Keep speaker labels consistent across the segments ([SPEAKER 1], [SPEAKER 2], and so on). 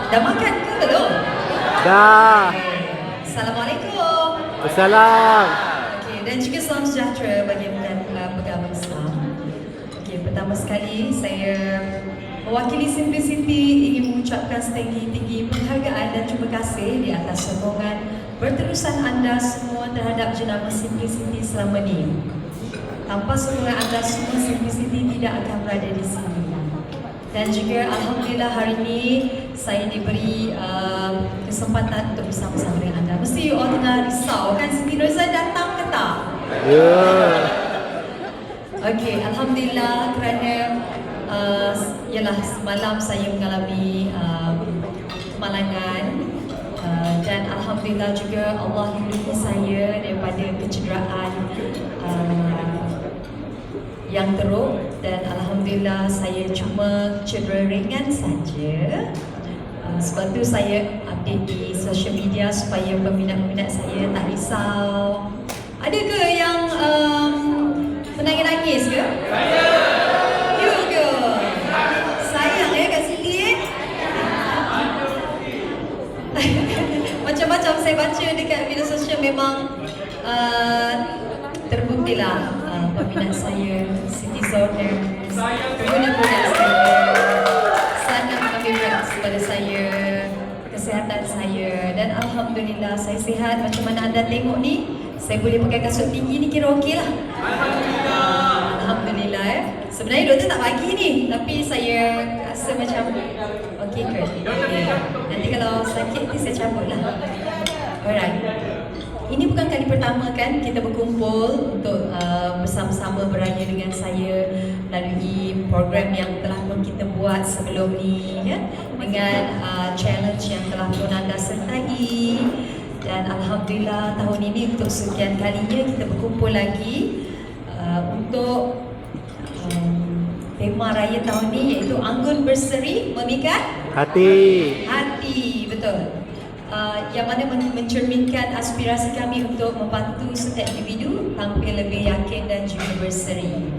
[SPEAKER 1] Dah makan ke belum?
[SPEAKER 2] Dah.
[SPEAKER 1] Assalamualaikum.
[SPEAKER 2] Assalam.
[SPEAKER 1] Okey, dan juga salam sejahtera bagi pegawai Islam. Okey, pertama sekali saya mewakili Simplicity ingin mengucapkan setinggi-tinggi penghargaan dan terima kasih di atas sokongan berterusan anda semua terhadap jenama Simplicity selama ini. Tanpa sokongan anda semua, Simplicity tidak akan berada di sini. Dan juga Alhamdulillah hari ini saya diberi kesempatan untuk bersama-sama dengan anda. Mesti you all tengah risau kan, Siti Nurhalizan datang ke tak?
[SPEAKER 2] Ya.
[SPEAKER 1] Okey, Alhamdulillah kerana ialah semalam saya mengalami kemalangan dan Alhamdulillah juga Allah lindungi saya daripada kecederaan yang teruk dan Alhamdulillah saya cuma cedera ringan saja. Sebab tu saya update di social media supaya peminat-peminat saya tak risau. Ada ke yang menangis-nangis ke? You ke? Sayang kat sini Macam-macam saya baca dekat media sosial memang terbuktilah peminat saya, Siti Zorner, pengguna produk saya sangat mengambil berat kepada saya, kesihatan saya dan Alhamdulillah saya sihat. Macam mana anda tengok ni, saya boleh pakai kasut tinggi ni kira okey lah. Alhamdulillah Sebenarnya doktor tak bagi ni, tapi saya rasa macam okey ke? Okay. Nanti kalau sakit nanti saya cabut lah. Alright. Ini bukan kali pertama kan kita berkumpul untuk bersama-sama beraya dengan saya melalui program yang telah pun kita buat sebelum ni ya, dengan challenge yang telah pun anda sertai. Dan Alhamdulillah tahun ini untuk sekian kalinya kita berkumpul lagi untuk tema raya tahun ini iaitu Anggun Berseri Memikat
[SPEAKER 2] Hati.
[SPEAKER 1] Hati, betul. Yang mana mencerminkan aspirasi kami untuk membantu setiap individu tampil lebih yakin dan juga berseri.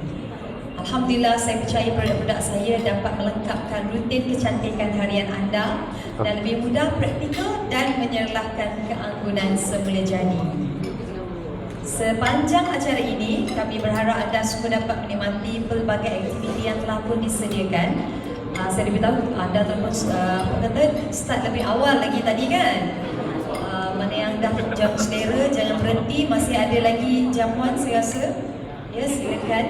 [SPEAKER 1] Alhamdulillah saya percaya produk-produk saya dapat melengkapkan rutin kecantikan harian anda dan lebih mudah, praktikal dan menyerlahkan keanggunan semula jadi. Sepanjang acara ini, kami berharap anda semua dapat menikmati pelbagai aktiviti yang telah pun disediakan. Saya beritahu anda terus start lebih awal lagi tadi kan. Mana yang dah jam selera jangan berhenti, masih ada lagi jamuan saya rasa. Ya, silakan.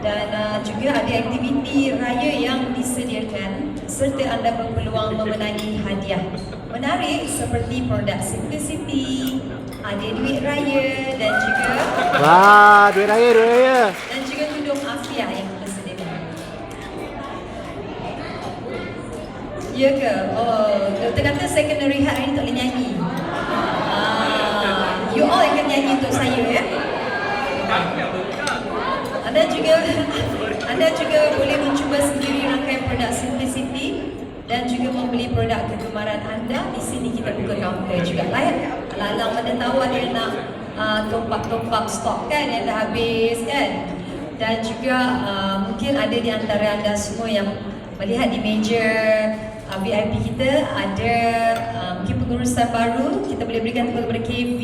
[SPEAKER 1] Dan juga ada aktiviti raya yang disediakan serta anda berpeluang memenangi hadiah menarik seperti produk Simplicity, ada duit raya dan juga
[SPEAKER 2] Duit raya.
[SPEAKER 1] Dan juga tudung Afiah yang kita sediakan. Ya ke? Oh, doktor kata saya kena rehat hari ni tak boleh nyanyi. You all akan nyanyi untuk saya ya. Anda juga boleh mencuba sendiri rangkaian produk Simplicity dan juga membeli produk kegemaran anda. Di sini kita buka kaunter juga lah ya. Alang-alang mana tahu ada yang nak top-up stok kan yang dah habis kan. Dan juga mungkin ada di antara anda semua yang melihat di meja VIP kita ada mungkin pengurusan baru, kita boleh berikan kepada KV